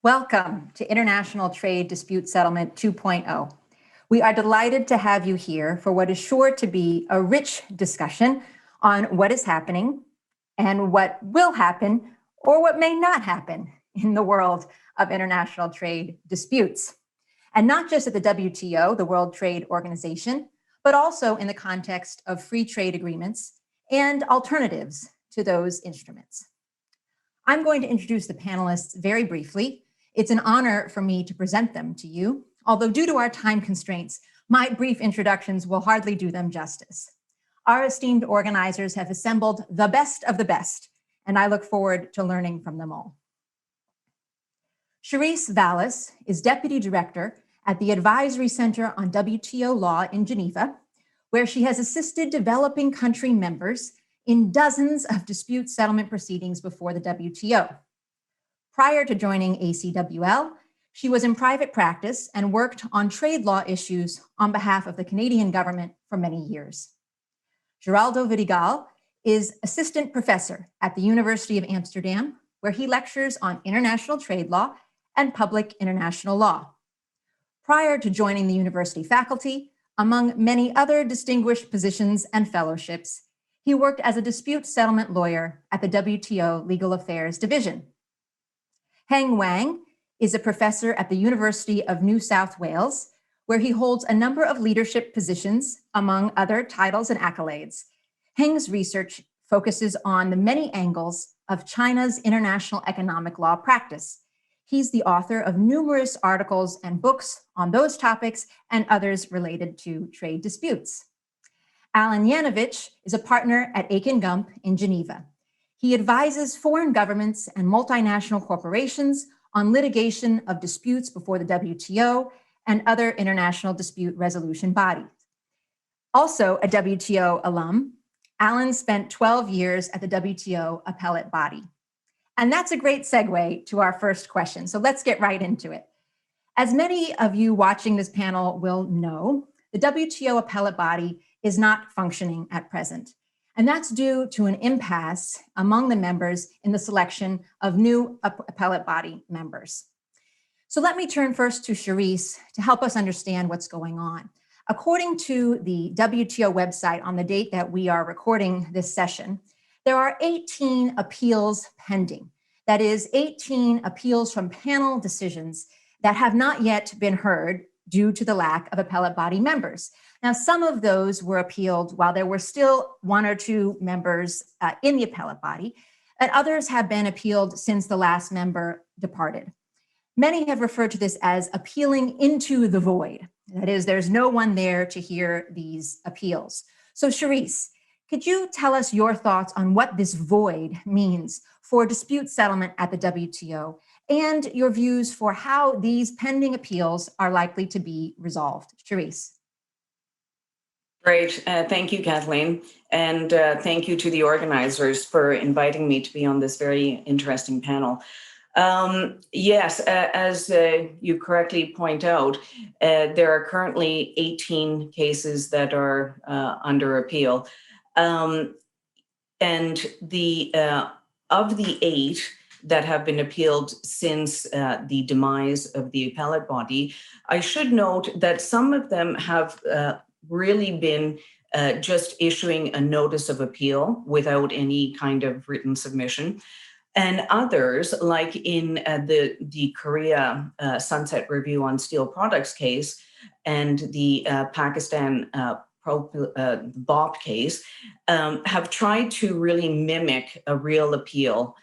Welcome to International Trade Dispute Settlement 2.0. We are delighted to have you here for what is sure to be a rich discussion on what is happening and what will happen or what may not happen in the world of international trade disputes. And not just at the WTO, the World Trade Organization, but also in the context of free trade agreements and alternatives to those instruments. I'm going to introduce the panelists very briefly. It's an honor for me to present them to you, although due to our time constraints, my brief introductions will hardly do them justice. Our esteemed organizers have assembled the best of the best, and I look forward to learning from them all. Charisse Vallis is Deputy Director at the Advisory Center on WTO Law in Geneva, where she has assisted developing country members in dozens of dispute settlement proceedings before the WTO. Prior to joining ACWL, she was in private practice and worked on trade law issues on behalf of the Canadian government for many years. Geraldo Vidigal is assistant professor at the University of Amsterdam, where he lectures on international trade law and public international law. Prior to joining the university faculty, among many other distinguished positions and fellowships, he worked as a dispute settlement lawyer at the WTO Legal Affairs Division. Heng Wang is a professor at the University of New South Wales, where he holds a number of leadership positions, among other titles and accolades. Heng's research focuses on the many angles of China's international economic law practice. He's the author of numerous articles and books on those topics and others related to trade disputes. Alan Yanovich is a partner at Akin Gump in Geneva. He advises foreign governments and multinational corporations on litigation of disputes before the WTO and other international dispute resolution bodies. Also a WTO alum, Alan spent 12 years at the WTO appellate body. And that's a great segue to our first question. So let's get right into it. As many of you watching this panel will know, the WTO appellate body is not functioning at present. And that's due to an impasse among the members in the selection of new appellate body members. So let me turn first to Charisse to help us understand what's going on. According to the WTO website on the date that we are recording this session, there are 18 appeals pending. That is 18 appeals from panel decisions that have not yet been heard due to the lack of appellate body members. Now, some of those were appealed while there were still one or two members in the appellate body, and others have been appealed since the last member departed. Many have referred to this as appealing into the void. That is, there's no one there to hear these appeals. So Charisse, could you tell us your thoughts on what this void means for dispute settlement at the WTO and your views for how these pending appeals are likely to be resolved? Charisse. Great. Thank you, Kathleen. And thank you to the organizers for inviting me to be on this very interesting panel. Yes, as you correctly point out, there are currently 18 cases that are under appeal. And of the 8 that have been appealed since the demise of the appellate body, I should note that some of them have really been just issuing a notice of appeal without any kind of written submission. And others, like in the Korea Sunset Review on Steel Products case and the Pakistan BOP case, have tried to really mimic a real appeal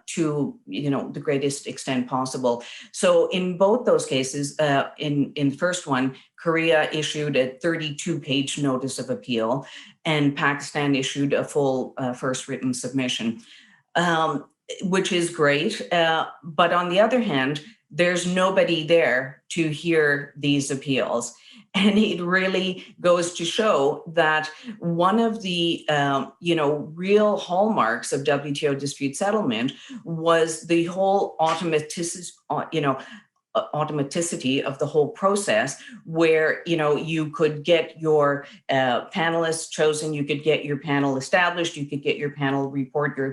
to the greatest extent possible. So in both those cases, in the first one, Korea issued a 32-page notice of appeal, and Pakistan issued a full first written submission, which is great. But on the other hand, there's nobody there to hear these appeals. And it really goes to show that one of the, real hallmarks of WTO dispute settlement was the whole automaticity of the whole process, where, you could get your panelists chosen, you could get your panel established, you could get your panel report, your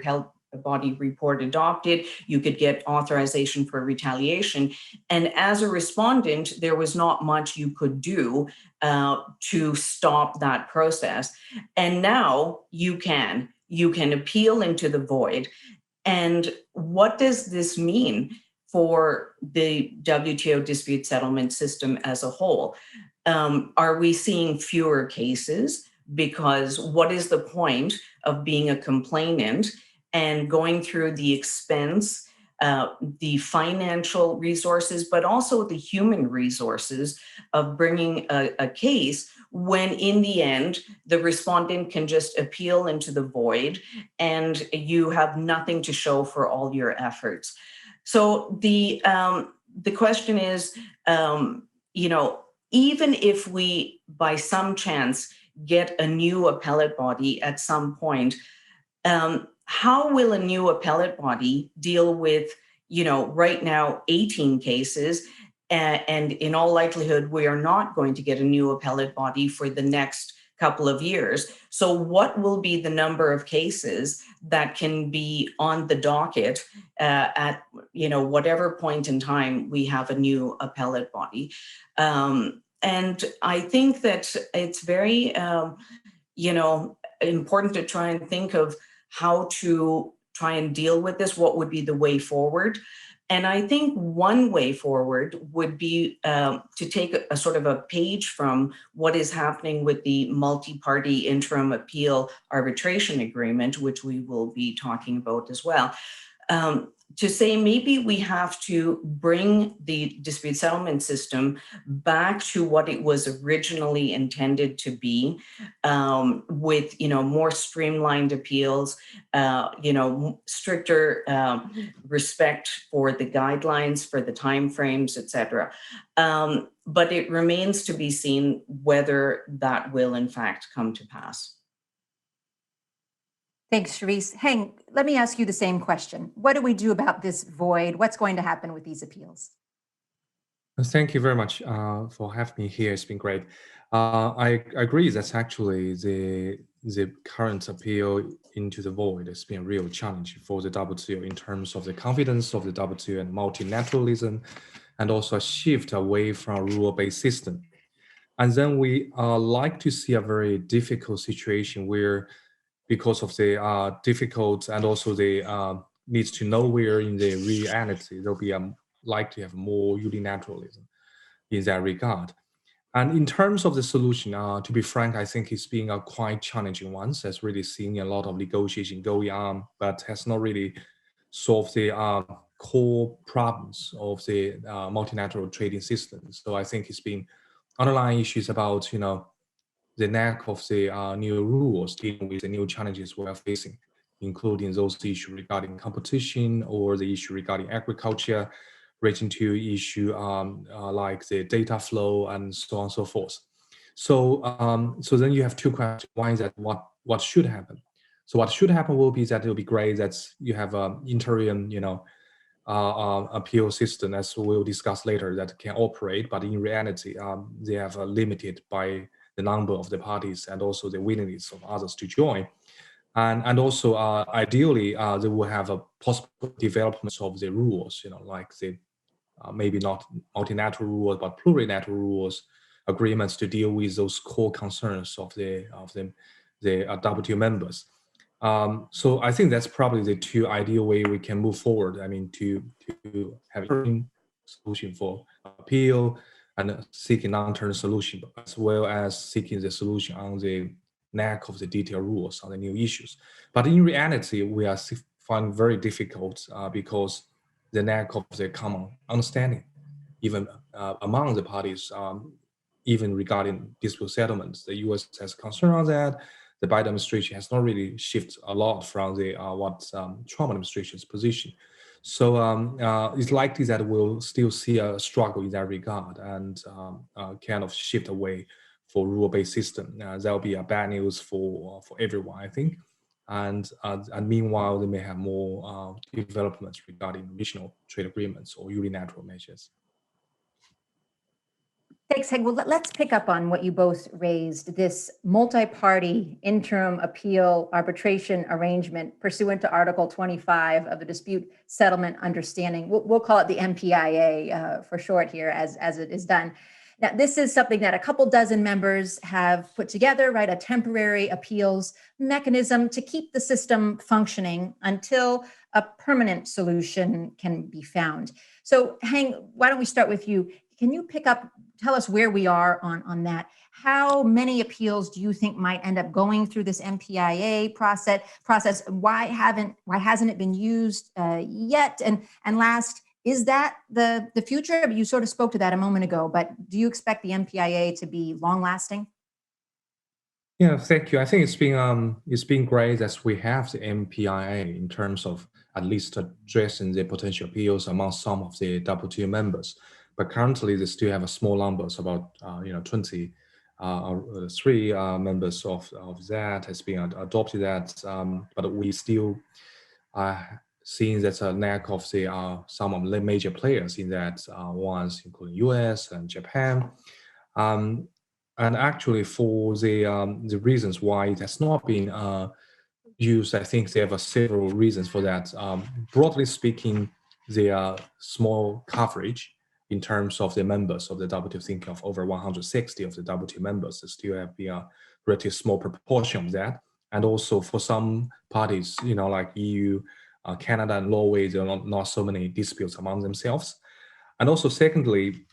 body report adopted, you could get authorization for retaliation. And as a respondent, there was not much you could do to stop that process. And now you can. You can appeal into the void. And what does this mean for the WTO dispute settlement system as a whole? Are we seeing fewer cases? Because what is the point of being a complainant and going through the expense, the financial resources, but also the human resources of bringing a case when in the end, the respondent can just appeal into the void and you have nothing to show for all your efforts. So the question is, you know, even if we, by some chance, get a new appellate body at some point, how will a new appellate body deal with, you know, right now 18 cases, and in all likelihood, we are not going to get a new appellate body for the next couple of years. So what will be the number of cases that can be on the docket at, you know, whatever point in time we have a new appellate body? And I think that it's very, you know, important to try and think of how to try and deal with this. What would be the way forward? And I think one way forward would be to take a sort of a page from what is happening with the multi-party interim appeal arbitration agreement, which we will be talking about as well. To say maybe we have to bring the dispute settlement system back to what it was originally intended to be, with, you know, more streamlined appeals, you know, stricter respect for the guidelines, for the timeframes, et cetera. But it remains to be seen whether that will in fact come to pass. Thanks, Charisse. Heng, let me ask you the same question. What do we do about this void? What's going to happen with these appeals? Thank you very much for having me here. It's been great. I agree that's actually the current appeal into the void has been a real challenge for the WTO in terms of the confidence of the WTO and multilateralism, and also a shift away from a rule-based system. And then we like to see a very difficult situation where, because of the difficult and also the needs to nowhere in the reality, there'll be like to have more unilateralism in that regard. And in terms of the solution, to be frank, I think it's been a quite challenging one. So it's really seeing a lot of negotiation going on, but has not really solved the core problems of the multilateral trading system. So I think it's been underlying issues about, you know, the lack of the new rules dealing with the new challenges we are facing, including those issues regarding competition or the issue regarding agriculture, relating to issue like the data flow and so on and so forth. So then you have two questions. One is that what should happen? So what should happen will be that it will be great that you have an interim, you know, appeal system, as we'll discuss later, that can operate, but in reality, they have limited by the number of the parties and also the willingness of others to join. And also, ideally, they will have a possible development of the rules, you know, like the maybe not multilateral rules, but plurilateral rules, agreements to deal with those core concerns of the WTO members. So I think that's probably the two ideal way we can move forward. I mean, to have a solution for appeal and seeking long-term solution, as well as seeking the solution on the lack of the detailed rules on the new issues. But in reality, we are finding very difficult because the lack of the common understanding, even among the parties, even regarding dispute settlements. The U.S. has concern on that. The Biden administration has not really shifted a lot from the Trump administration's position. So it's likely that we'll still see a struggle in that regard and kind of shift away for rule-based system. That'll be a bad news for everyone, I think. And meanwhile, they may have more developments regarding regional trade agreements or unilateral measures. Thanks, Heg. Well, let's pick up on what you both raised, this multi-party interim appeal arbitration arrangement pursuant to Article 25 of the Dispute Settlement Understanding. We'll call it the MPIA for short here as it is done. Now, this is something that a couple dozen members have put together, right? A temporary appeals mechanism to keep the system functioning until a permanent solution can be found. So, Heng, why don't we start with you? Can you tell us where we are on that? How many appeals do you think might end up going through this MPIA process? Why hasn't it been used yet? And last, is that the future? You sort of spoke to that a moment ago, but do you expect the MPIA to be long lasting? Yeah, thank you. I think it's been great that we have the MPIA in terms of at least addressing the potential appeals among some of the WTO members. But currently, they still have a small numbers, about 20. Three members of that has been adopted that, but we still seeing that a lack of the some of the major players in that ones, including US and Japan. And actually, for the reasons why it has not been used, I think there are several reasons for that. Broadly speaking, there are small coverage in terms of the members of the WTO. Think of over 160 of the WTO members. There still have been a relatively small proportion of that. And also for some parties, like EU, Canada, and Norway, there are not so many disputes among themselves. And also, secondly,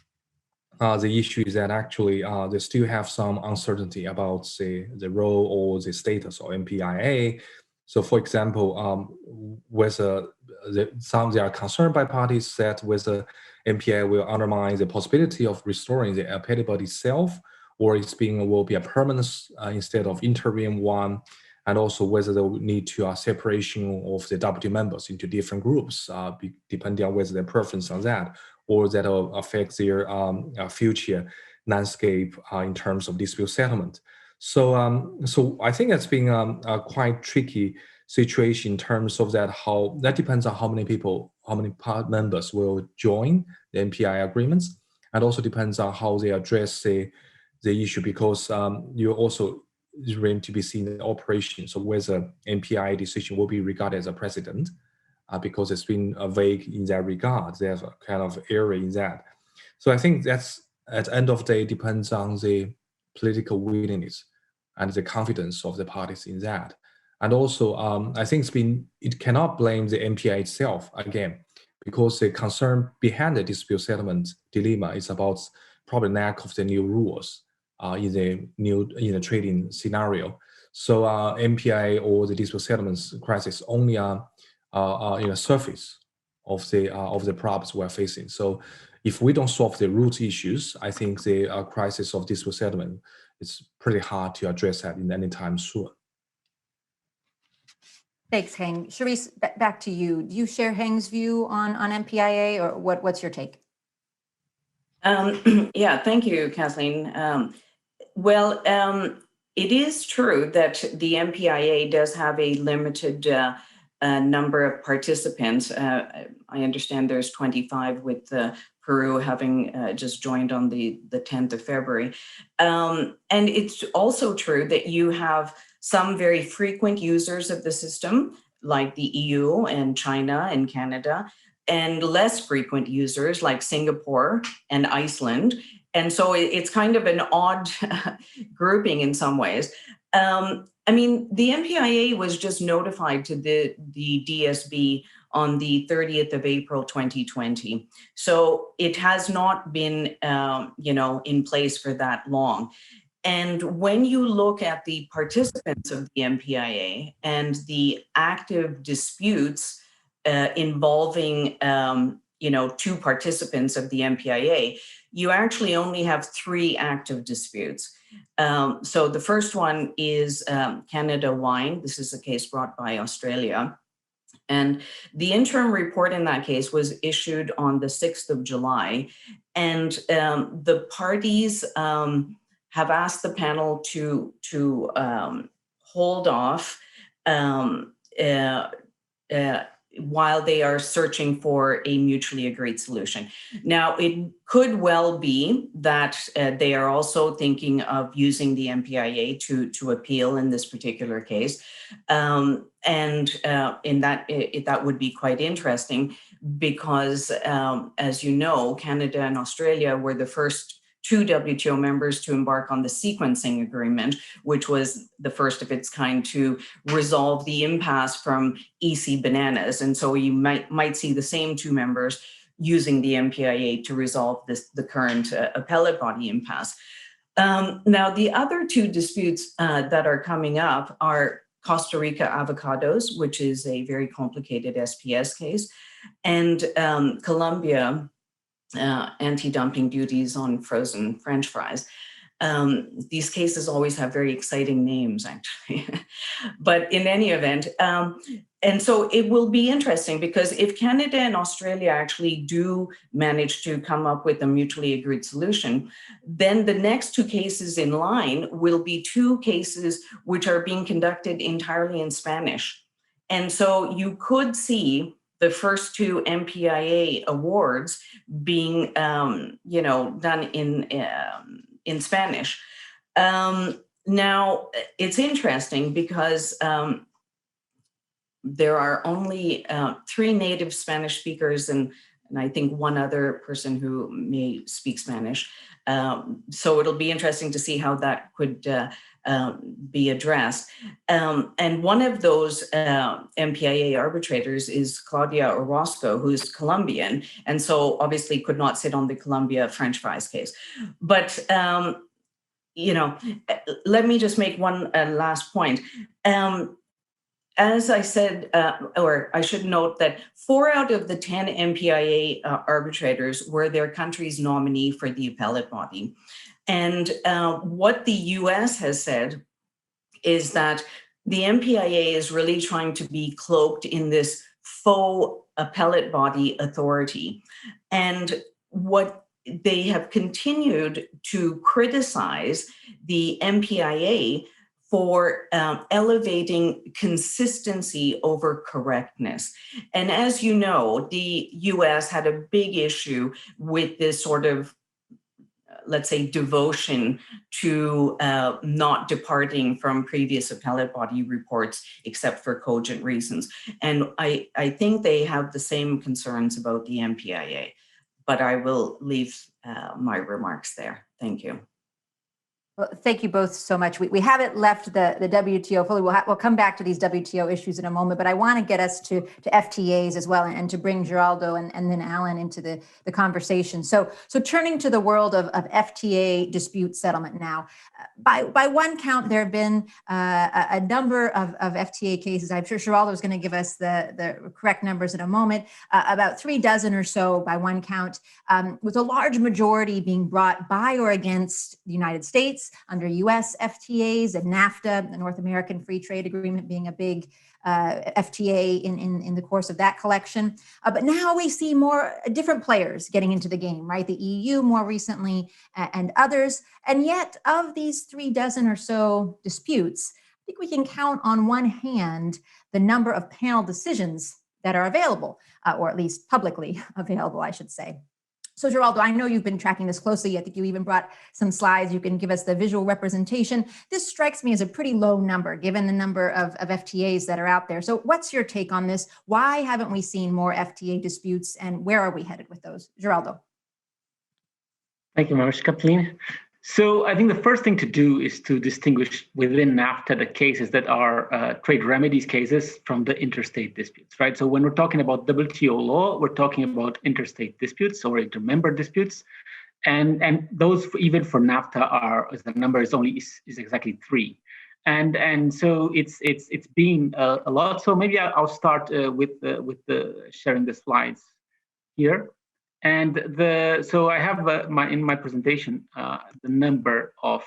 the issue is that actually they still have some uncertainty about the role or the status of MPIA. So, for example, whether there are concerned by parties that whether MPIA will undermine the possibility of restoring the appellate body itself, or will be a permanent instead of interim one, and also whether they will need to separation of the WTO members into different groups, depending on whether their preference on that, or that will affect their future landscape in terms of dispute settlement. So I think that's been a quite tricky situation in terms of that depends on how many people, how many part members will join the MPI agreements, and also depends on how they address the issue, because you also is going to be seen in operation. So whether MPI decision will be regarded as a precedent, because it's been vague in that regard. There's a kind of error in that. So I think that's at the end of the day depends on the political willingness and the confidence of the parties in that. And also, I think it cannot blame the MPI itself again, because the concern behind the dispute settlement dilemma is about probably lack of the new rules in the trading scenario. So MPI or the dispute settlements crisis only surface of the problems we're facing. So if we don't solve the root issues, I think the crisis of dispute settlement is pretty hard to address that in any time soon. Thanks, Heng. Charisse, back to you. Do you share Heng's view on MPIA, or what's your take? Yeah, thank you, Kathleen. It is true that the MPIA does have a limited number of participants. I understand there's 25, with Peru having just joined on the 10th of February. And it's also true that you have some very frequent users of the system, like the EU and China and Canada, and less frequent users like Singapore and Iceland. And so it's kind of an odd grouping in some ways. I mean, the MPIA was just notified to the DSB on the 30th of April, 2020. So it has not been, in place for that long. And when you look at the participants of the MPIA and the active disputes involving, two participants of the MPIA, you actually only have 3 active disputes. So the first one is Canada Wine. This is a case brought by Australia. And the interim report in that case was issued on the 6th of July. And the parties have asked the panel to hold off while they are searching for a mutually agreed solution. Now, it could well be that they are also thinking of using the MPIA to appeal in this particular case. In that would be quite interesting because, as you know, Canada and Australia were the first two WTO members to embark on the sequencing agreement, which was the first of its kind to resolve the impasse from EC bananas. And so you might see the same two members using the MPIA to resolve the current appellate body impasse. Now, the other two disputes that are coming up are Costa Rica avocados, which is a very complicated SPS case, and Colombia anti-dumping duties on frozen French fries. These cases always have very exciting names, actually. But in any event, and so it will be interesting because if Canada and Australia actually do manage to come up with a mutually agreed solution, then the next two cases in line will be two cases which are being conducted entirely in Spanish. And so you could see the first two MPIA awards being, done in Spanish. Now, it's interesting because there are only 3 native Spanish speakers and I think one other person who may speak Spanish. So it'll be interesting to see how that could be addressed. And one of those MPIA arbitrators is Claudia Orozco, who's Colombian, and so obviously could not sit on the Colombia French fries case. But, let me just make one last point. As I said, or I should note that 4 out of the 10 MPIA arbitrators were their country's nominee for the appellate body. And what the US has said is that the MPIA is really trying to be cloaked in this faux appellate body authority. And what they have continued to criticize the MPIA for elevating consistency over correctness. And as you know, the US had a big issue with this sort of, let's say, devotion to not departing from previous appellate body reports except for cogent reasons. And I think they have the same concerns about the MPIA, but I will leave my remarks there. Thank you. Well, thank you both so much. We haven't left the WTO fully. We'll come back to these WTO issues in a moment, but I want to get us to FTAs as well and to bring Geraldo and then Alan into the conversation. So turning to the world of FTA dispute settlement now, by one count, there have been a number of FTA cases. I'm sure Geraldo is going to give us the correct numbers in a moment, about 36 or so by one count, with a large majority being brought by or against the United States under US FTAs and NAFTA, the North American Free Trade Agreement, being a big FTA in the course of that collection. But now we see more different players getting into the game, right? The EU more recently and others. And yet of these 36 or so disputes, I think we can count on one hand the number of panel decisions that are available, or at least publicly available, I should say. So Geraldo, I know you've been tracking this closely. I think you even brought some slides. You can give us the visual representation. This strikes me as a pretty low number, given the number of FTAs that are out there. So what's your take on this? Why haven't we seen more FTA disputes, and where are we headed with those? Geraldo. Thank you very much, Kathleen. So I think the first thing to do is to distinguish within NAFTA the cases that are trade remedies cases from the interstate disputes, right? So when we're talking about WTO law, we're talking about interstate disputes or intermember disputes. And those, even for NAFTA, are, the number is exactly 3. And so it's been a lot. So maybe I'll start with the sharing the slides here. And so I have in my presentation the number of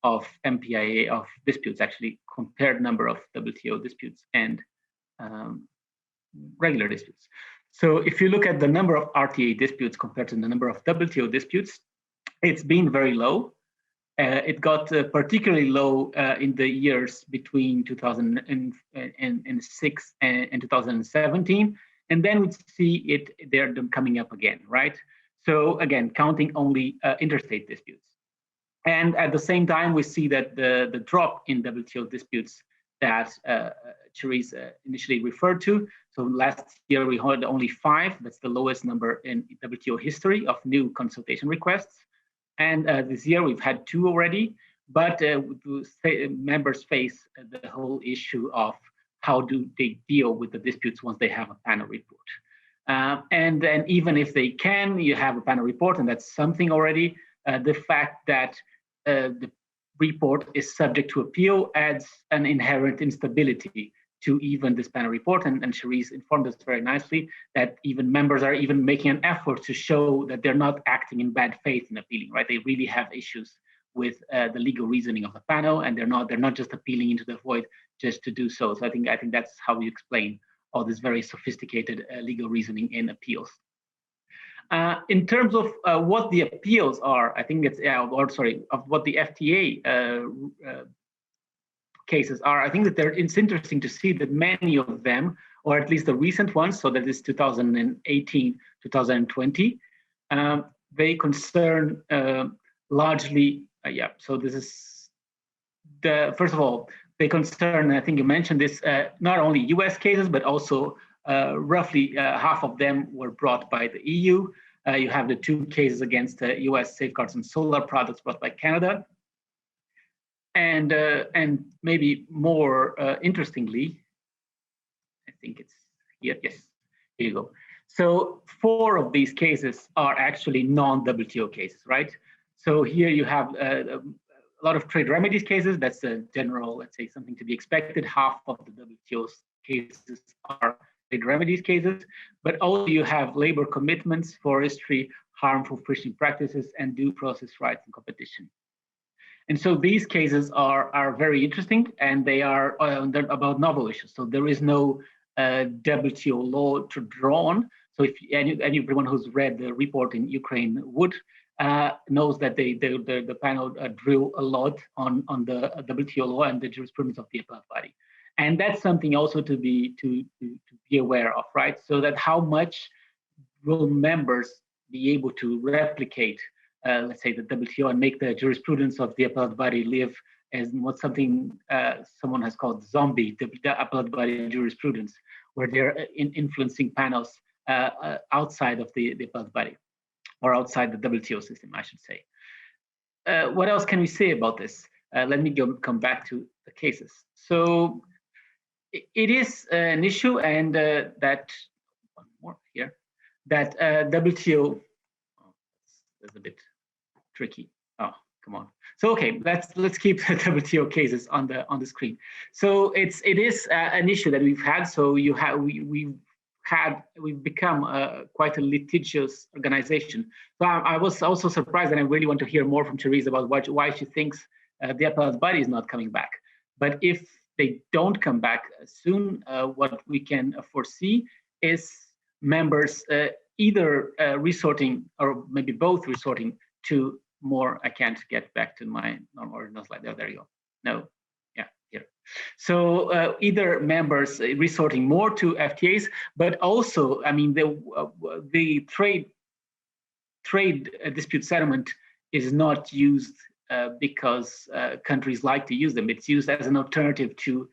MPIA of disputes, actually compared number of WTO disputes and regular disputes. So if you look at the number of RTA disputes compared to the number of WTO disputes, it's been very low. It got particularly low in the years between 2006 and 2017. And then we see they're coming up again, right? So again, counting only interstate disputes. And at the same time, we see that the drop in WTO disputes that Therese initially referred to. So last year we had only 5. That's the lowest number in WTO history of new consultation requests. And this year we've had 2 already. But members face the whole issue of how do they deal with the disputes once they have a panel report. And then even if they can, you have a panel report, and that's something already. The fact that the report is subject to appeal adds an inherent instability to even this panel report. And Therese informed us very nicely that even members are even making an effort to show that they're not acting in bad faith in appealing, right? They really have issues with the legal reasoning of the panel, and they're not just appealing into the void just to do so. So I think that's how we explain all this very sophisticated legal reasoning in appeals. In terms of what the appeals are, I think it's, of what the FTA cases are, I think that it's interesting to see that many of them, or at least the recent ones, so that is 2018, 2020, they concern largely, so this is first of all, they concern, I think you mentioned this, not only US cases, but also roughly half of them were brought by the EU. You have the 2 cases against US safeguards on solar products brought by Canada. And maybe more interestingly, I think it's here, yes, here you go. So 4 of these cases are actually non-WTO cases, right? So here you have a lot of trade remedies cases. That's a general, let's say, something to be expected. Half of the WTO cases are trade remedies cases, but also you have labor commitments, forestry, harmful fishing practices, and due process rights in competition. And so these cases are very interesting, and they are about novel issues. So there is no WTO law to draw on. So if anyone who's read the report in Ukraine would knows that the panel drew a lot on the WTO law and the jurisprudence of the appellate body. And that's something also to be aware of, right? So that how much will members be able to replicate, let's say, the WTO and make the jurisprudence of the appellate body live as what someone has called zombie, the appellate body jurisprudence, where they're influencing panels outside of the appellate body, or outside the WTO system, I should say. What else can we say about this? Let me come back to the cases. So it is an issue, and that one more here, that WTO. Oh, that's a bit tricky. Oh, come on. So okay, let's keep the WTO cases on the screen. So it is an issue that we've had. So we've become quite a litigious organization. So I was also surprised, and I really want to hear more from Therese about why she thinks the appellate body is not coming back. But if they don't come back soon, what we can foresee is members either resorting, or maybe both resorting to more. I can't get back to my original slide. There you go. No. Here. So either members resorting more to FTAs, but also, I mean, the trade dispute settlement is not used because countries like to use them. It's used as an alternative to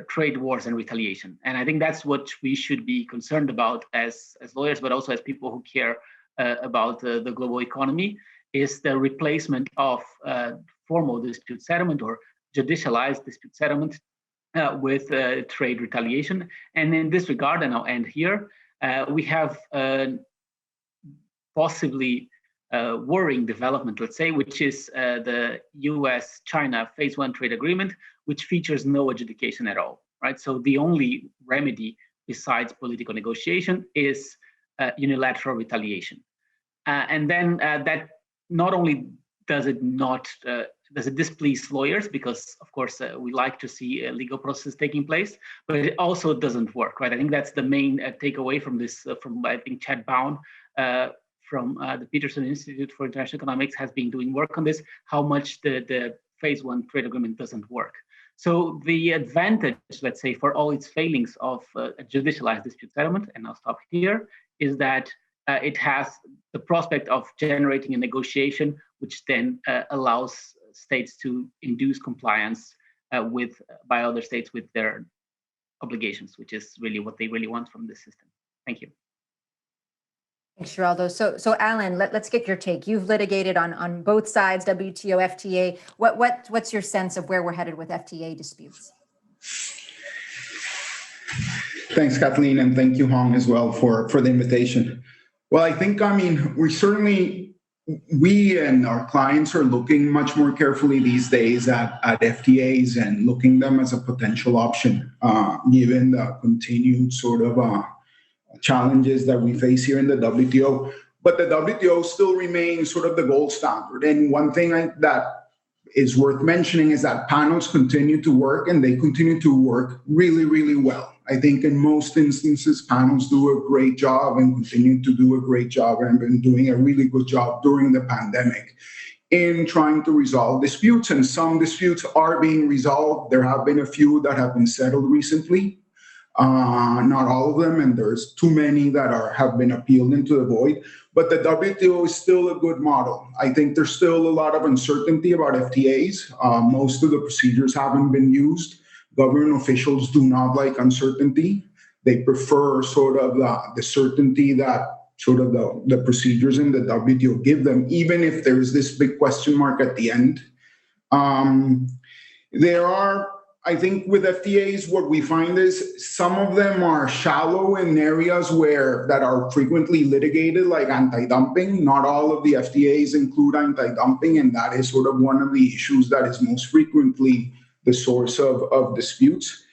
trade wars and retaliation. And I think that's what we should be concerned about as lawyers, but also as people who care about the global economy, is the replacement of formal dispute settlement or judicialized dispute settlement with trade retaliation. And in this regard, and I'll end here, we have possibly worrying development, let's say, which is the US-China Phase 1 trade agreement, which features no adjudication at all, right? So the only remedy besides political negotiation is unilateral retaliation. And then that not only does it displease lawyers, because of course we like to see a legal process taking place, but it also doesn't work, right? I think that's the main takeaway from this, from I think Chad Bown from the Peterson Institute for International Economics has been doing work on this, how much the phase one trade agreement doesn't work. So the advantage, let's say, for all its failings of a judicialized dispute settlement, and I'll stop here, is that it has the prospect of generating a negotiation, which then allows states to induce compliance by other states with their obligations, which is really what they really want from this system. Thank you. Thanks, Geraldo. So Alan, let's get your take. You've litigated on both sides, WTO, FTA. What's your sense of where we're headed with FTA disputes? Thanks, Kathleen, and thank you, Hong, as well for the invitation. Well, I think, we and our clients are looking much more carefully these days at FTAs and looking them as a potential option, given the continued sort of challenges that we face here in the WTO. But the WTO still remains sort of the gold standard. And one thing that is worth mentioning is that panels continue to work, and they continue to work really, really well. I think in most instances, panels do a great job and continue to do a great job and have been doing a really good job during the pandemic in trying to resolve disputes. And some disputes are being resolved. There have been a few that have been settled recently. Not all of them, and there's too many that have been appealed into the void. But the WTO is still a good model. I think there's still a lot of uncertainty about FTAs. Most of the procedures haven't been used. Government officials do not like uncertainty. They prefer sort of the certainty that sort of the procedures in the WTO give them, even if there's this big question mark at the end. I think with FTAs, what we find is some of them are shallow in areas that are frequently litigated, like anti-dumping. Not all of the FTAs include anti-dumping, and that is sort of one of the issues that is most frequently the source of disputes.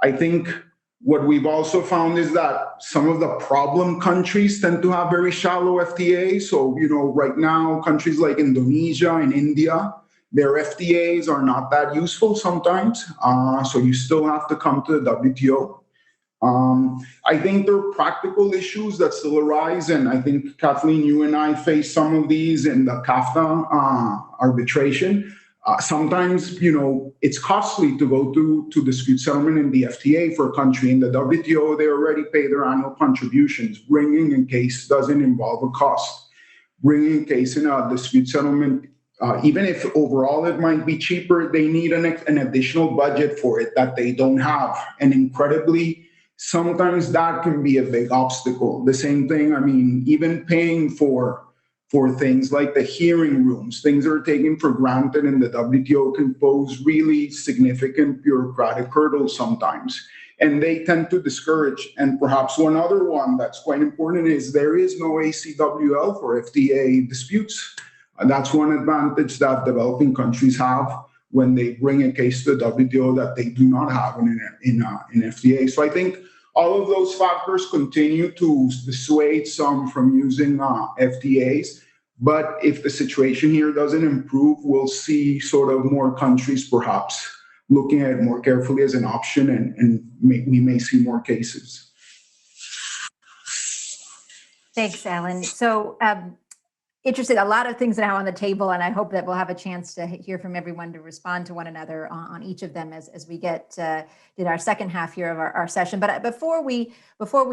I think what we've also found is that some of the problem countries tend to have very shallow FTAs. So, right now, countries like Indonesia and India, their FTAs are not that useful sometimes. So you still have to come to the WTO. I think there are practical issues that still arise. And I think, Kathleen, you and I face some of these in the CAFTA arbitration. Sometimes, it's costly to go to dispute settlement in the FTA for a country. In the WTO, they already pay their annual contributions. Bringing a case doesn't involve a cost. Bringing a case in a dispute settlement, even if overall it might be cheaper, they need an additional budget for it that they don't have. And incredibly, sometimes that can be a big obstacle. The same thing, even paying for things like the hearing rooms, things that are taken for granted in the WTO can pose really significant bureaucratic hurdles sometimes. And they tend to discourage. And perhaps one other one that's quite important is there is no ACWL for FTA disputes. That's one advantage that developing countries have when they bring a case to the WTO that they do not have in FTA. So I think all of those factors continue to dissuade some from using FTAs. But if the situation here doesn't improve, we'll see sort of more countries perhaps looking at it more carefully as an option, and we may see more cases. Thanks, Alan. So interested, a lot of things now on the table, and I hope that we'll have a chance to hear from everyone to respond to one another on each of them as we get in our second half here of our session. But before we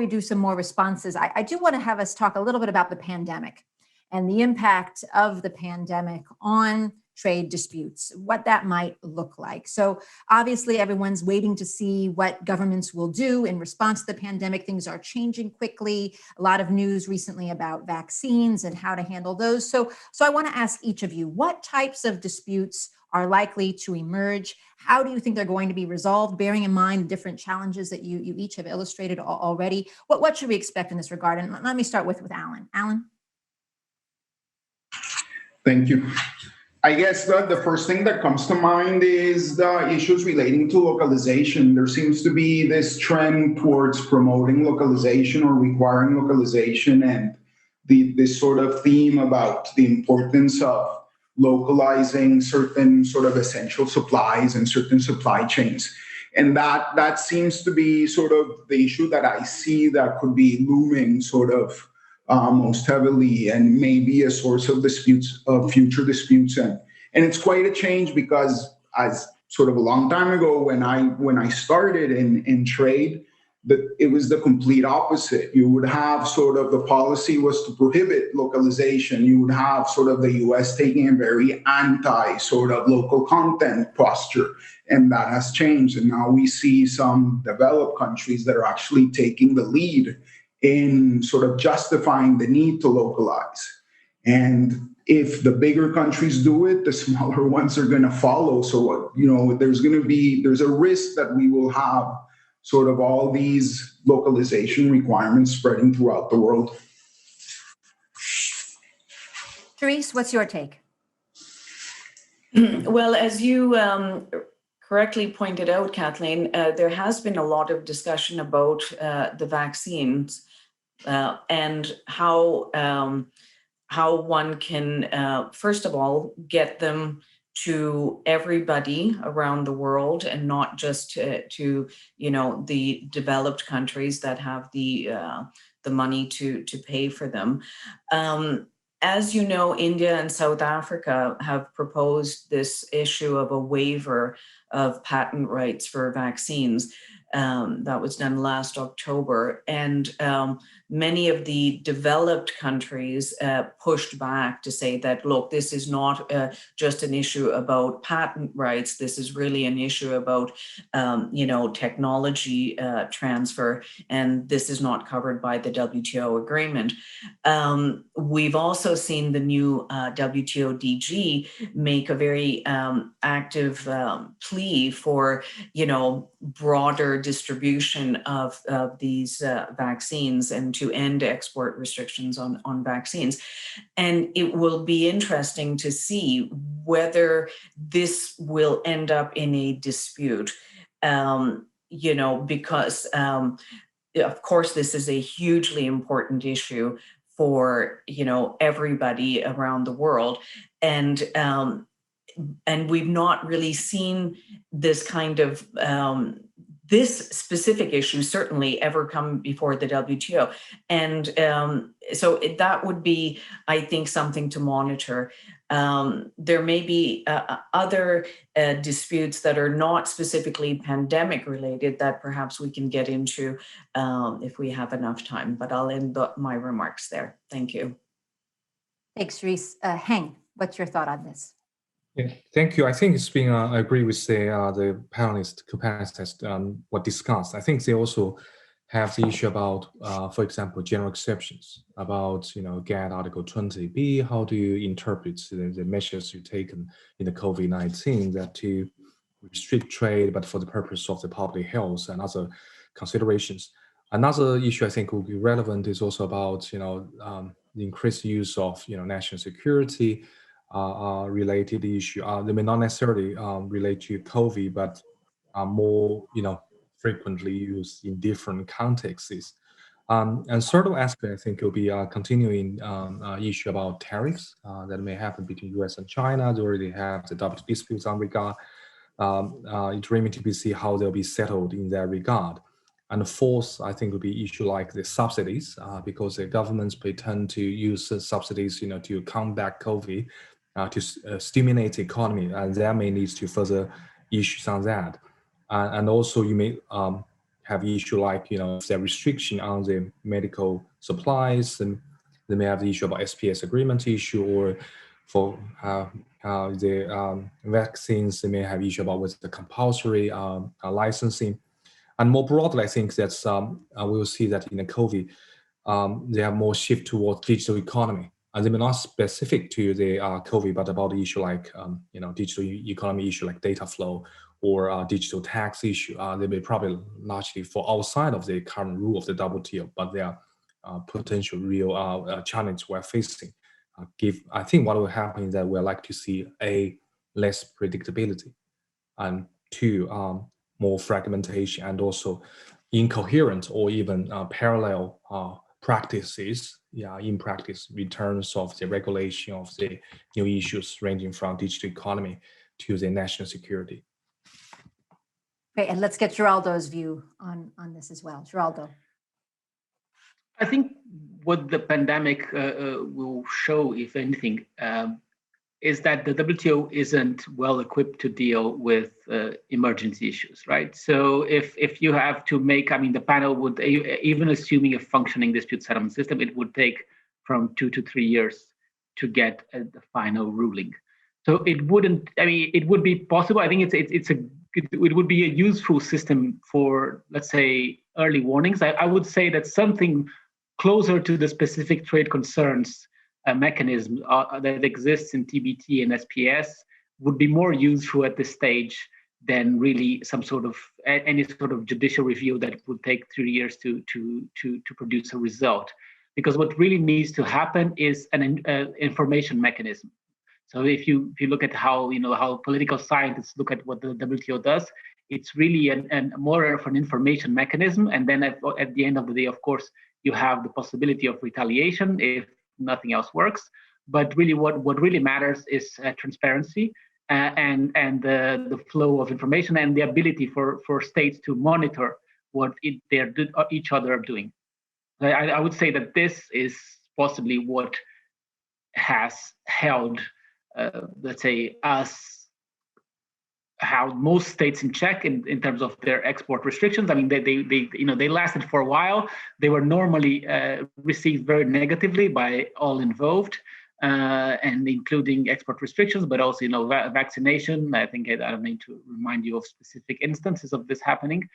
do some more responses, I do want to have us talk a little bit about the pandemic and the impact of the pandemic on trade disputes, what that might look like. So obviously everyone's waiting to see what governments will do in response to the pandemic. Things are changing quickly. A lot of news recently about vaccines and how to handle those. So I want to ask each of you, what types of disputes are likely to emerge? How do you think they're going to be resolved, bearing in mind the different challenges that you each have illustrated already? What should we expect in this regard? And let me start with Alan. Alan? Thank you. I guess the first thing that comes to mind is the issues relating to localization. There seems to be this trend towards promoting localization or requiring localization, and this sort of theme about the importance of localizing certain sort of essential supplies and certain supply chains. And that seems to be sort of the issue that I see that could be looming sort of most heavily and may be a source of disputes, of future disputes. And it's quite a change because as sort of a long time ago when I started in trade, it was the complete opposite. You would have sort of the policy was to prohibit localization. You would have sort of the US taking a very anti sort of local content posture. And that has changed. And now we see some developed countries that are actually taking the lead in sort of justifying the need to localize. And if the bigger countries do it, the smaller ones are going to follow. So, there's a risk that we will have sort of all these localization requirements spreading throughout the world. Therese, what's your take? Well, as you correctly pointed out, Kathleen, there has been a lot of discussion about the vaccines and how one can, first of all, get them to everybody around the world and not just to the developed countries that have the money to pay for them. As you know, India and South Africa have proposed this issue of a waiver of patent rights for vaccines. That was done last October. And many of the developed countries pushed back to say that, look, this is not just an issue about patent rights. This is really an issue about, technology transfer, and this is not covered by the WTO agreement. We've also seen the new WTO DG make a very active plea for, broader distribution of these vaccines and to end export restrictions on vaccines. And it will be interesting to see whether this will end up in a dispute, because of course, this is a hugely important issue for, everybody around the world. And we've not really seen this kind of this specific issue certainly ever come before the WTO. And so that would be, I think, something to monitor. There may be other disputes that are not specifically pandemic related that perhaps we can get into if we have enough time, but I'll end my remarks there. Thank you. Thanks, Therese. Heng, what's your thought on this? Yeah, thank you. I think it's been, I agree with the co-panelists what discussed. I think they also have the issue about, for example, general exceptions about, GATT Article 20B. How do you interpret the measures you've taken in the COVID-19 that to restrict trade, but for the purpose of the public health and other considerations? Another issue I think will be relevant is also about, the increased use of, national security related issue. They may not necessarily relate to COVID, but are more, frequently used in different contexts. And third aspect, I think, will be a continuing issue about tariffs that may happen between US and China. They already have the double disputes on regard. It remains to be seen how they'll be settled in that regard. And the fourth, I think, will be issue like the subsidies, because the governments pretend to use the subsidies, to combat COVID, to stimulate the economy, and that may lead to further issues on that. And also you may have issue like, the restriction on the medical supplies, and they may have the issue about SPS agreement issue, or for the vaccines, they may have issue about with the compulsory licensing. And more broadly, I think that's we will see that in the COVID, they have more shift towards digital economy. And they may not specific to the COVID, but about the issue like, digital economy issue like data flow or digital tax issue. They may probably largely fall outside of the current rule of the WTO, but they are potential real challenge we're facing. I think what will happen is that we're like to see a less predictability, and two, more fragmentation, and also incoherent or even parallel practices, in practice, in terms of the regulation of the new issues ranging from digital economy to the national security. Great, and let's get Geraldo's view on this as well. Geraldo. I think what the pandemic will show, if anything, is that the WTO isn't well equipped to deal with emergency issues, right? So if you have to make, I mean, the panel would, even assuming a functioning dispute settlement system, it would take from 2 to 3 years to get the final ruling. So it wouldn't, I mean, it would be possible. I think it would be a useful system for, let's say, early warnings. I would say that something closer to the specific trade concerns mechanism that exists in TBT and SPS would be more useful at this stage than really some sort of any sort of judicial review that would take 3 years to produce a result. Because what really needs to happen is an information mechanism. So if you look at how how political scientists look at what the WTO does, it's really more of an information mechanism. And then at the end of the day, of course, you have the possibility of retaliation if nothing else works. But really, what really matters is transparency and the flow of information and the ability for states to monitor what each other are doing. I would say that this is possibly what has held, let's say, us, how most states in check in terms of their export restrictions. I mean, they lasted for a while. They were normally received very negatively by all involved, and including export restrictions, but also vaccination. I think I don't need to remind you of specific instances of this happening.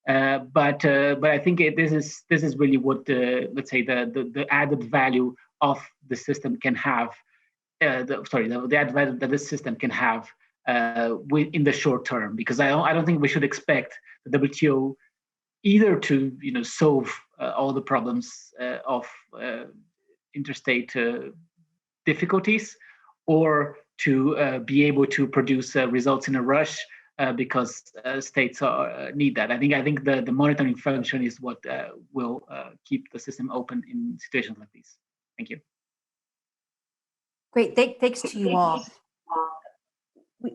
But I think this is really what let's say the added value of the system can have. The added value that this system can have in the short term, because I don't think we should expect the WTO either to solve all the problems of interstate difficulties, or to be able to produce results in a rush. Because states need that. I think the monitoring function is what will keep the system open in situations like these. Thank you. Great, thanks to you all.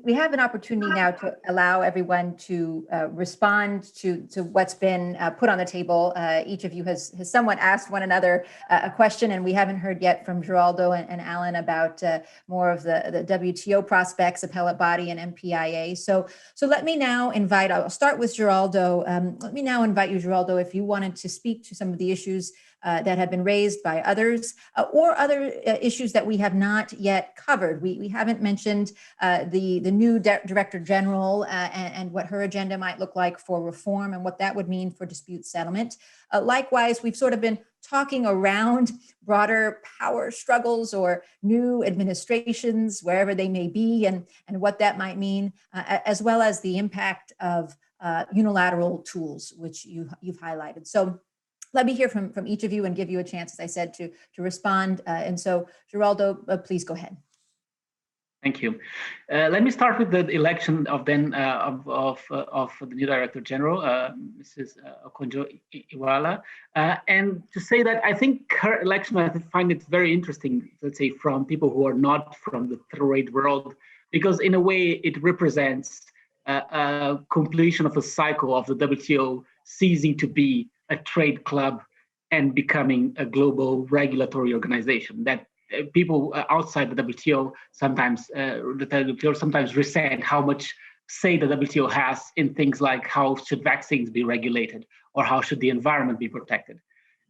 We have an opportunity now to allow everyone to respond to what's been put on the table. Each of you has somewhat asked one another a question, and we haven't heard yet from Geraldo and Alan about more of the WTO prospects, appellate body, and MPIA. So let me now invite, I'll start with Geraldo. Let me now invite you, Geraldo, if you wanted to speak to some of the issues that have been raised by others, or other issues that we have not yet covered. We haven't mentioned the new Director General and what her agenda might look like for reform and what that would mean for dispute settlement. Likewise, we've sort of been talking around broader power struggles or new administrations, wherever they may be, and what that might mean, as well as the impact of unilateral tools, which you've highlighted. So let me hear from each of you and give you a chance, as I said, to respond. And so, Geraldo, please go ahead. Thank you. Let me start with the election of the new Director General, Mrs. Okonjo-Iweala, and to say that I think her election, I find it very interesting, let's say, from people who are not from the trade world, because in a way it represents a completion of a cycle of the WTO ceasing to be a trade club and becoming a global regulatory organization. That people outside the WTO sometimes resent how much say the WTO has in things like how should vaccines be regulated or how should the environment be protected.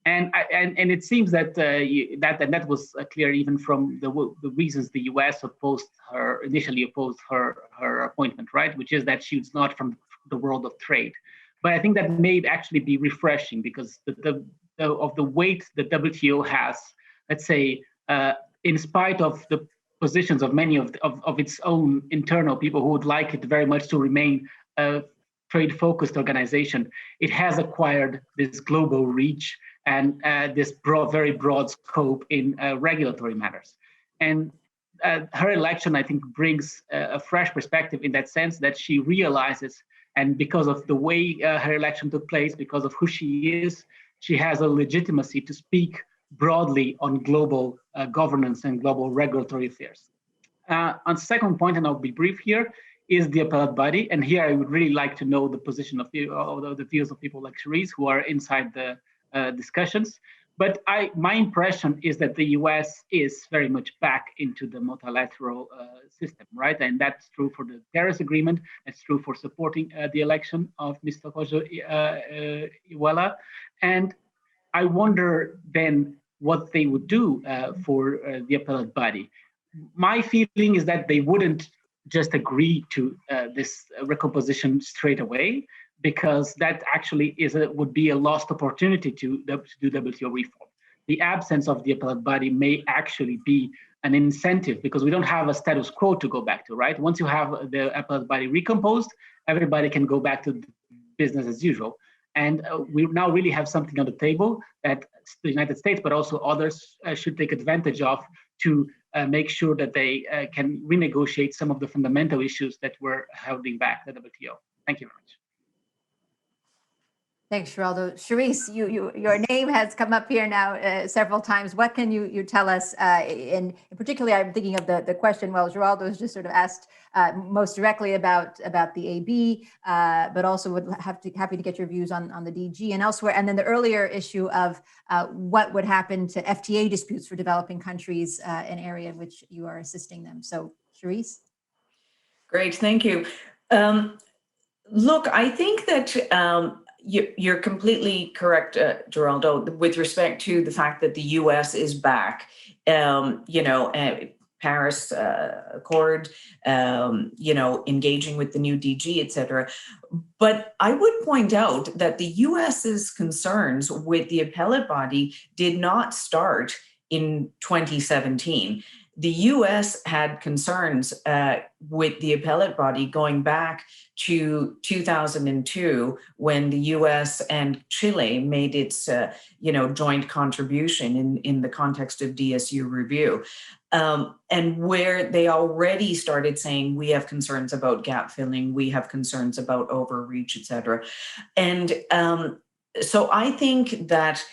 And it seems that that was clear even from the reasons the US initially opposed her appointment, right? Which is that she was not from the world of trade. But I think that may actually be refreshing, because of the weight the WTO has, let's say, in spite of the positions of many of its own internal people who would like it very much to remain a trade-focused organization, it has acquired this global reach and this very broad scope in regulatory matters. And her election, I think, brings a fresh perspective in that sense, that she realizes, and because of the way her election took place, because of who she is, she has a legitimacy to speak broadly on global governance and global regulatory affairs. On the second point, and I'll be brief here, is the appellate body. And here I would really like to know the position of the views of people like Cherise, who are inside the discussions. But my impression is that the US is very much back into the multilateral system, right? And that's true for the Paris Agreement. That's true for supporting the election of Mr. Kojo Iweala. And I wonder then what they would do for the appellate body. My feeling is that they wouldn't just agree to this recomposition straight away, because that actually would be a lost opportunity to do WTO reform. The absence of the appellate body may actually be an incentive, because we don't have a status quo to go back to, right? Once you have the appellate body recomposed, everybody can go back to business as usual. And we now really have something on the table that the United States, but also others should take advantage of to make sure that they can renegotiate some of the fundamental issues that were holding back the WTO. Thank you very much. Thanks, Geraldo. Charisse, your name has come up here now several times. What can you tell us? In particularly, I'm thinking of the question. Well, Geraldo has just sort of asked most directly about the AB, but also would happy to get your views on the DG and elsewhere. And then the earlier issue of what would happen to FTA disputes for developing countries, an area in which you are assisting them. So, Charisse. Great, thank you. Look, I think that you're completely correct, Geraldo, with respect to the fact that the U.S. is back. Paris Accord, engaging with the new DG, et cetera. But I would point out that the U.S.'s concerns with the appellate body did not start in 2017. The U.S. had concerns with the appellate body going back to 2002, when the U.S. and Chile made its, joint contribution in the context of DSU review, and where they already started saying we have concerns about gap filling, we have concerns about overreach, et cetera. And so I think that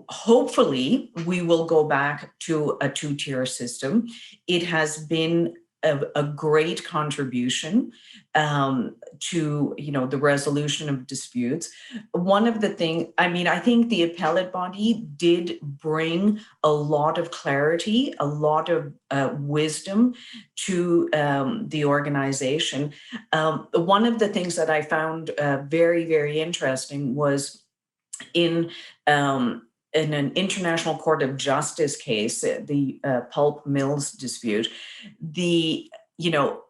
hopefully we will go back to a two-tier system. It has been a great contribution to the resolution of disputes. One of the things, I think the appellate body did bring a lot of clarity, a lot of wisdom to the organization. One of the things that I found very, very interesting was in an International Court of Justice case, the pulp mills dispute, the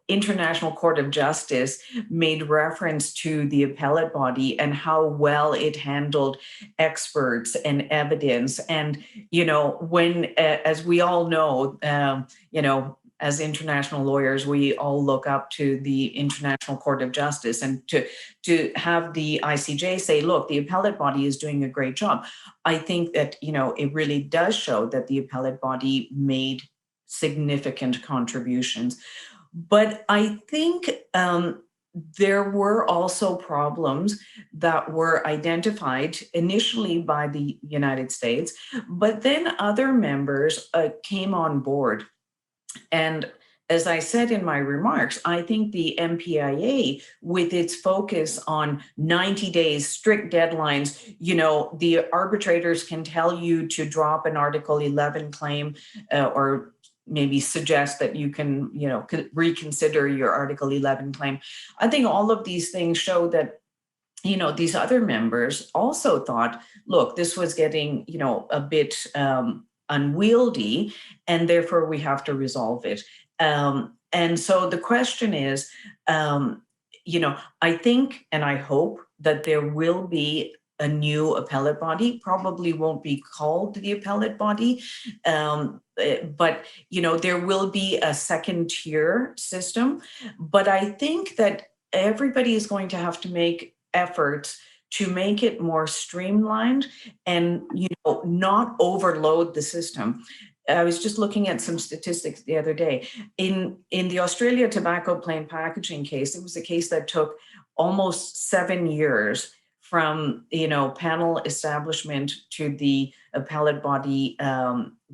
International Court of Justice made reference to the appellate body and how well it handled experts and evidence. And when, as we all know, as international lawyers, we all look up to the International Court of Justice, and to have the ICJ say, look, the appellate body is doing a great job. I think that, it really does show that the appellate body made significant contributions. But I think there were also problems that were identified initially by the United States, but then other members came on board. And as I said in my remarks, I think the MPIA, with its focus on 90 days, strict deadlines, the arbitrators can tell you to drop an Article 11 claim or maybe suggest that you can, reconsider your Article 11 claim. I think all of these things show that, these other members also thought, look, this was getting, a bit unwieldy, and therefore we have to resolve it. And so the question is, I think and I hope that there will be a new appellate body. Probably won't be called the appellate body, but there will be a second tier system. But I think that everybody is going to have to make efforts to make it more streamlined and not overload the system. I was just looking at some statistics the other day. In the Australia tobacco plain packaging case, it was a case that took almost 7 years from panel establishment to the appellate body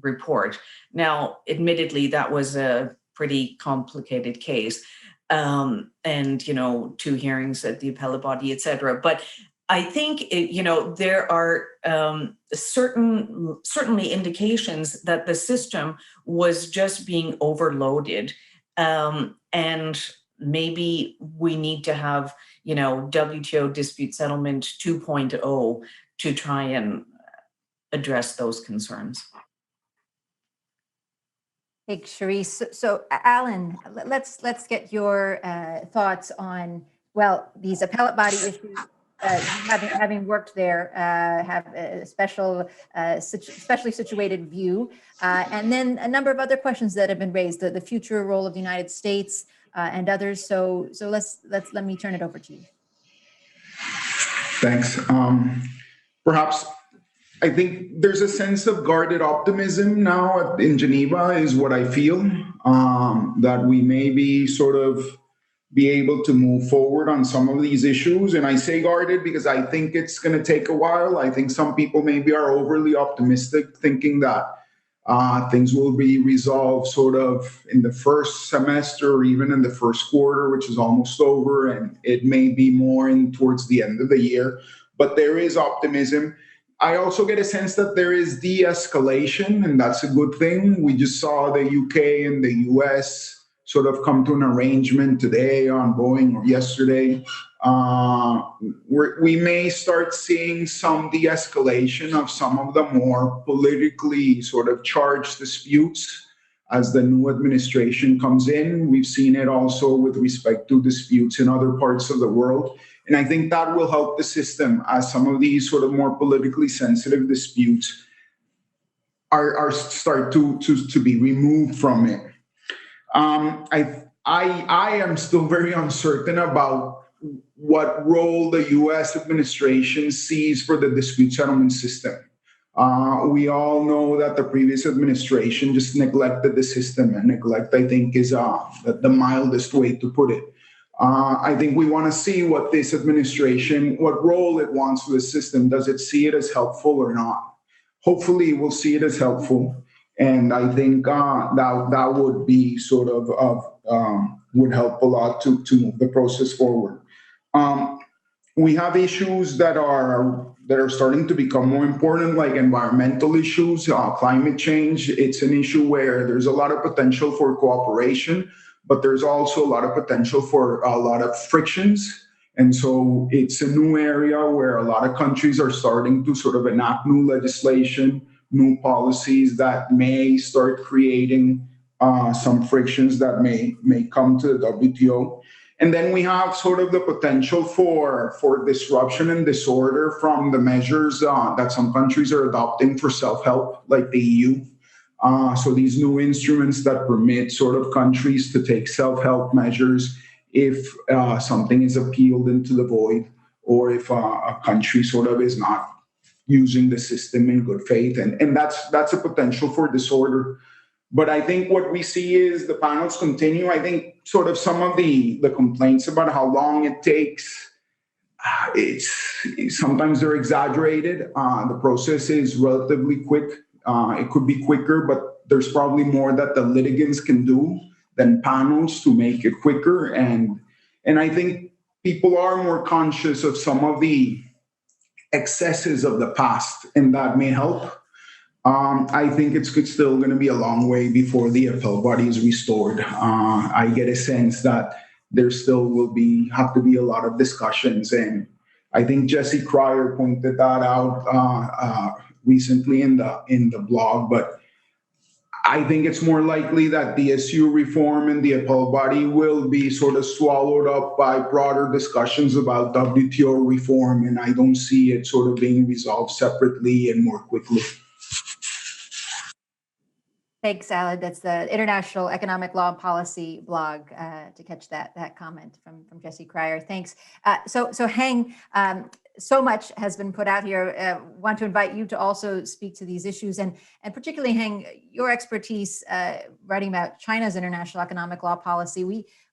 report. Now, admittedly, that was a pretty complicated case, and 2 hearings at the appellate body, et cetera. But I think there are certainly indications that the system was just being overloaded, and maybe we need to have WTO dispute settlement 2.0 to try and address those concerns. Thanks, Charisse. So, Alan, let's get your thoughts on these appellate body issues. Having worked there, have a specially situated view, and then a number of other questions that have been raised: the future role of the United States and others. So let me turn it over to you. Thanks. Perhaps I think there's a sense of guarded optimism now in Geneva, is what I feel, that we may be sort of be able to move forward on some of these issues. And I say guarded because I think it's going to take a while. I think some people maybe are overly optimistic, thinking that things will be resolved sort of in the first semester or even in the first quarter, which is almost over. And it may be more in towards the end of the year. But there is optimism. I also get a sense that there is de-escalation, and that's a good thing. We just saw the UK and the US sort of come to an arrangement today on Boeing, or yesterday. We may start seeing some de-escalation of some of the more politically sort of charged disputes as the new administration comes in. We've seen it also with respect to disputes in other parts of the world. And I think that will help the system as some of these sort of more politically sensitive disputes are start to be removed from it. I am still very uncertain about what role the U.S. administration sees for the dispute settlement system. We all know that the previous administration just neglected the system, and neglect, I think, is the mildest way to put it. I think we want to see what this administration, what role it wants for the system. Does it see it as helpful or not? Hopefully, we'll see it as helpful. And I think that would be sort of would help a lot to move the process forward. We have issues that are starting to become more important, like environmental issues, climate change. It's an issue where there's a lot of potential for cooperation, but there's also a lot of potential for a lot of frictions. And so it's a new area where a lot of countries are starting to sort of enact new legislation, new policies that may start creating some frictions that may come to the WTO. And then we have sort of the potential for disruption and disorder from the measures that some countries are adopting for self-help, like the EU. So these new instruments that permit sort of countries to take self-help measures if something is appealed into the void, or if a country sort of is not using the system in good faith. And that's a potential for disorder. But I think what we see is the panels continue. I think sort of some of the complaints about how long it takes, sometimes they're exaggerated. The process is relatively quick. It could be quicker, but there's probably more that the litigants can do than panels to make it quicker. And I think people are more conscious of some of the excesses of the past, and that may help. I think it's still going to be a long way before the appellate body is restored. I get a sense that there still will have to be a lot of discussions, and I think Jesse Cryer pointed that out recently in the blog. But I think it's more likely that the SU reform and the appellate body will be sort of swallowed up by broader discussions about WTO reform, and I don't see it sort of being resolved separately and more quickly. Thanks, Alan. That's the International Economic Law and Policy blog to catch that comment from Jesse Cryer. Thanks. So Heng, so much has been put out here. Want to invite you to also speak to these issues, and particularly, Heng, your expertise writing about China's international economic law policy.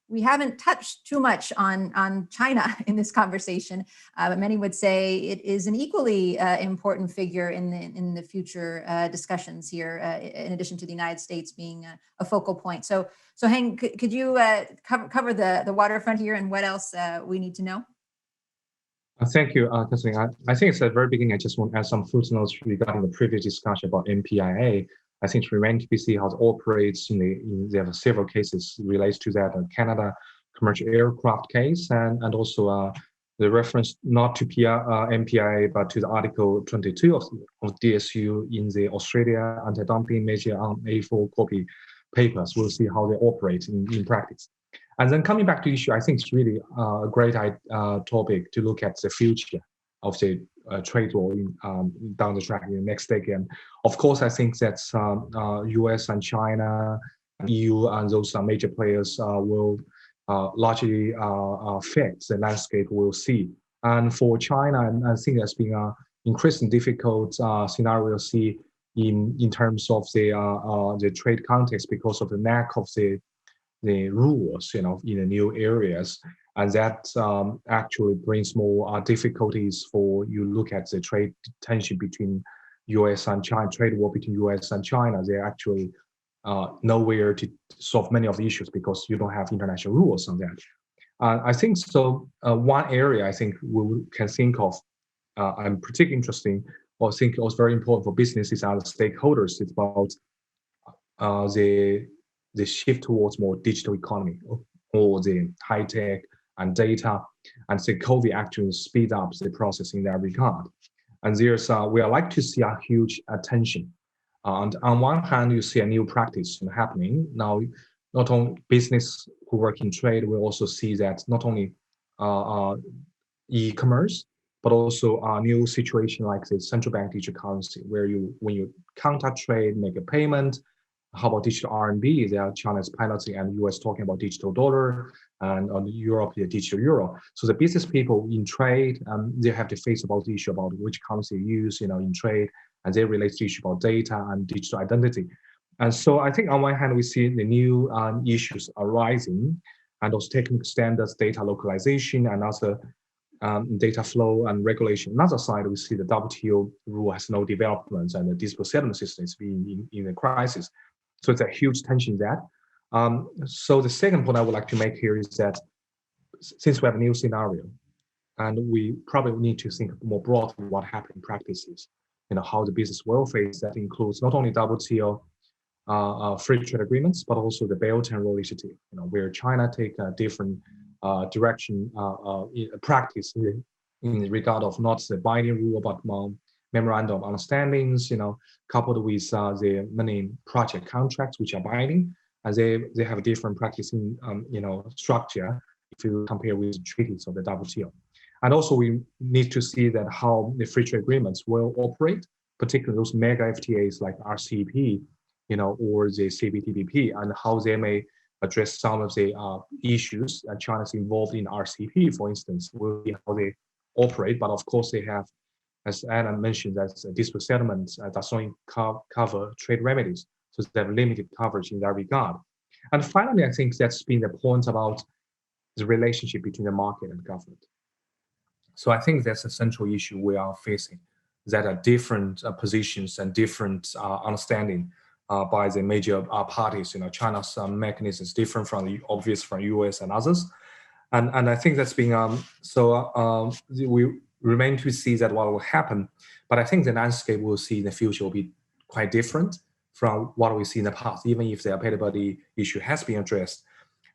We haven't touched too much on China in this conversation, but many would say it is an equally important figure in the future discussions here, in addition to the United States being a focal point. So Heng, could you cover the waterfront here and what else we need to know? Thank you, Kathleen. I think it's at the very beginning, I just want to add some footnotes regarding the previous discussion about MPIA. I think it's remains to be seen how it operates. There are several cases related to that. Canada commercial aircraft case, and also the reference not to MPIA, but to the Article 22 of DSU in the Australia anti-dumping measure on A4 copy papers. We'll see how they operate in practice. And then coming back to the issue, I think it's really a great topic to look at the future of the trade war down the track in the next decade. And of course, I think that US and China, EU, and those major players will largely affect the landscape we'll see. And for China, I think that's been an increasingly difficult scenario to see in terms of the trade context because of the lack of the rules, in the new areas, and that actually brings more difficulties for you look at the trade tension between U.S. and China, trade war between U.S. and China. They're actually nowhere to solve many of the issues because you don't have international rules on that. I think so. One area I think we can think of, and particularly interesting, or I think was very important for businesses and other stakeholders. It's about the shift towards more digital economy or the high tech and data, and the COVID actually speed up the process in that regard. And there's we are like to see a huge attention. And on one hand, you see a new practice happening now. Not only business who work in trade will also see that not only e-commerce, but also a new situation like the central bank digital currency, where when you contact trade, make a payment. How about digital RMB? There are China's piloting and US talking about digital dollar, and on Europe, the digital euro. So the business people in trade, they have to face about the issue about which currency use, in trade, and they relate to the issue about data and digital identity. And so I think on one hand, we see the new issues arising, and those technical standards, data localization, and also data flow and regulation. Another side, we see the WTO rule has no developments, and the dispute settlement system is being in a crisis. So it's a huge tension there. So the second point I would like to make here is that since we have a new scenario, and we probably need to think more broadly what happened in practices, how the business will face that includes not only WTO free trade agreements, but also the Belt and Road Initiative, where China take a different direction practice in regard of not the binding rule, but memorandum of understandings, coupled with the many project contracts which are binding, and they have a different practicing, structure if you compare with treaties of the WTO. And also we need to see that how the free trade agreements will operate, particularly those mega FTAs like RCEP, or the CPTPP, and how they may address some of the issues that China's involved in RCEP, for instance. We'll see how they operate, but of course they have, as Anna mentioned, that dispute settlement does not cover trade remedies, so they have limited coverage in that regard. And finally, I think that's been the point about the relationship between the market and government. So I think that's a central issue we are facing, that are different positions and different understanding by the major parties. China's mechanism is different from the obvious from US and others. And I think that's been, we remain to see that what will happen, but I think the landscape we'll see in the future will be quite different from what we see in the past, even if the applicability issue has been addressed.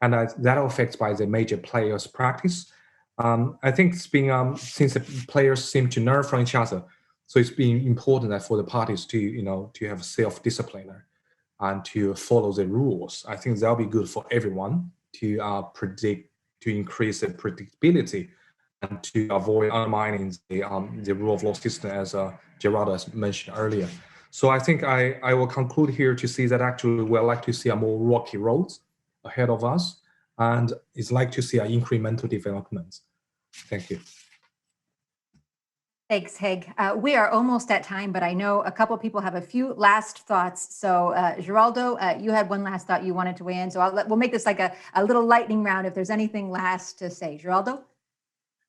And that affects by the major players' practice. I think it's been, since the players seem to learn from each other, so it's been important that for the parties to, to have self-discipline and to follow the rules. I think that'll be good for everyone to increase the predictability and to avoid undermining the rule of law system, as Gerardo has mentioned earlier. So I think I will conclude here to see that actually we'd like to see a more rocky roads ahead of us, and it's like to see an incremental development. Thank you. Thanks, Heg. We are almost at time, but I know a couple of people have a few last thoughts. So Geraldo, you had one last thought you wanted to weigh in. So we'll make this like a little lightning round if there's anything last to say. Geraldo?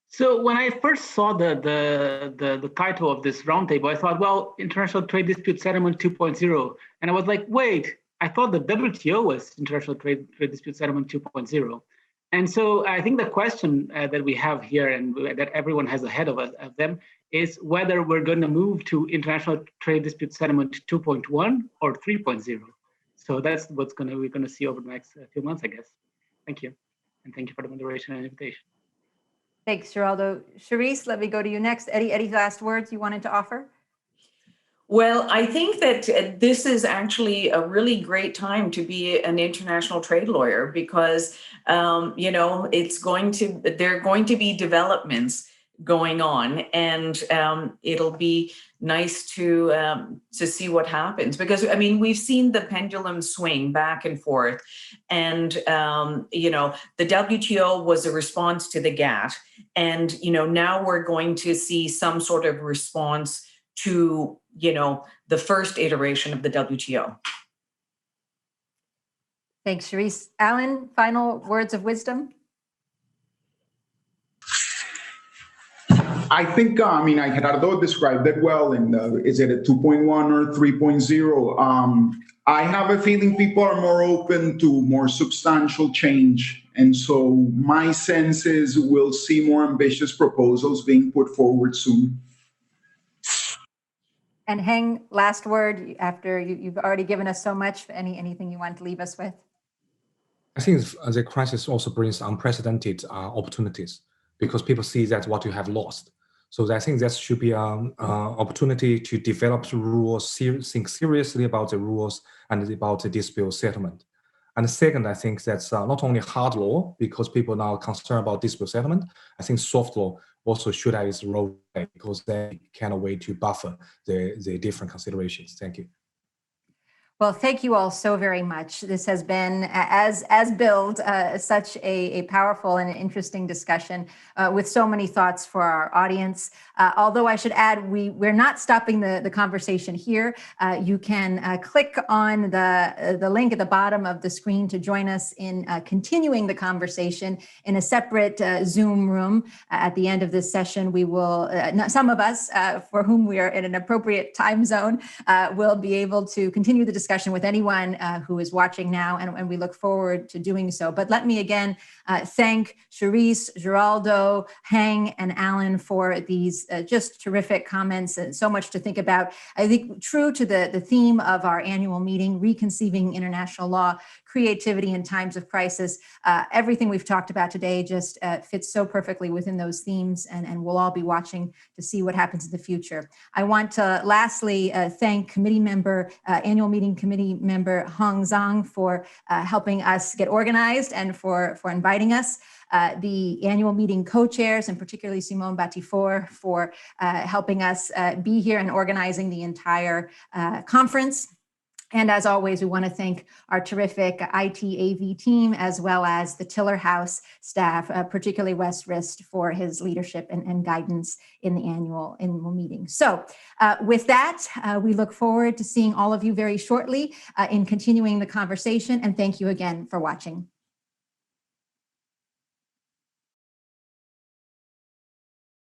So when I first saw the title of this roundtable, I thought, well, International Trade Dispute Settlement 2.0. And I was like, wait, I thought the WTO was International Trade Dispute Settlement 2.0. And so I think the question that we have here and that everyone has ahead of them is whether we're going to move to International Trade Dispute Settlement 2.1 or 3.0. So that's what's we're going to see over the next few months, I guess. Thank you. And thank you for the moderation and invitation. Thanks, Geraldo. Charisse, let me go to you next. Any last words you wanted to offer? Well, I think that this is actually a really great time to be an international trade lawyer because, there are going to be developments going on, and it'll be nice to see what happens. Because I mean, we've seen the pendulum swing back and forth, and the WTO was a response to the GATT, and now we're going to see some sort of response to the first iteration of the WTO. Thanks, Charisse. Alan, final words of wisdom? I think, Gerardo described it well in is it a 2.1 or 3.0? I have a feeling people are more open to more substantial change. And so my sense is we'll see more ambitious proposals being put forward soon. And Heng, last word after you've already given us so much. Anything you want to leave us with? I think the crisis also brings unprecedented opportunities because people see that what you have lost. So I think that should be an opportunity to develop rules, think seriously about the rules and about the dispute settlement. And second, I think that's not only hard law, because people now are concerned about dispute settlement. I think soft law also should have its role because they kind of way to buffer the different considerations. Thank you. Well, thank you all so very much. This has been, as billed, such a powerful and interesting discussion with so many thoughts for our audience. Although I should add, we're not stopping the conversation here. You can click on the link at the bottom of the screen to join us in continuing the conversation in a separate Zoom room. At the end of this session, we will, some of us for whom we are in an appropriate time zone, will be able to continue the discussion with anyone who is watching now, and we look forward to doing so. But let me again thank Charisse, Geraldo, Heng, and Alan for these just terrific comments and so much to think about. I think true to the theme of our annual meeting, Reconceiving International Law, Creativity in Times of Crisis. Everything we've talked about today just fits so perfectly within those themes, and we'll all be watching to see what happens in the future. I want to lastly thank committee member, annual meeting committee member Hong Zhang for helping us get organized and for inviting us. The annual meeting co-chairs, and particularly Simone Batifor, for helping us be here and organizing the entire conference. And as always, we want to thank our terrific IT AV team, as well as the Tiller House staff, particularly Wes Rist, for his leadership and guidance in the annual meeting. So with that, we look forward to seeing all of you very shortly in continuing the conversation. And thank you again for watching.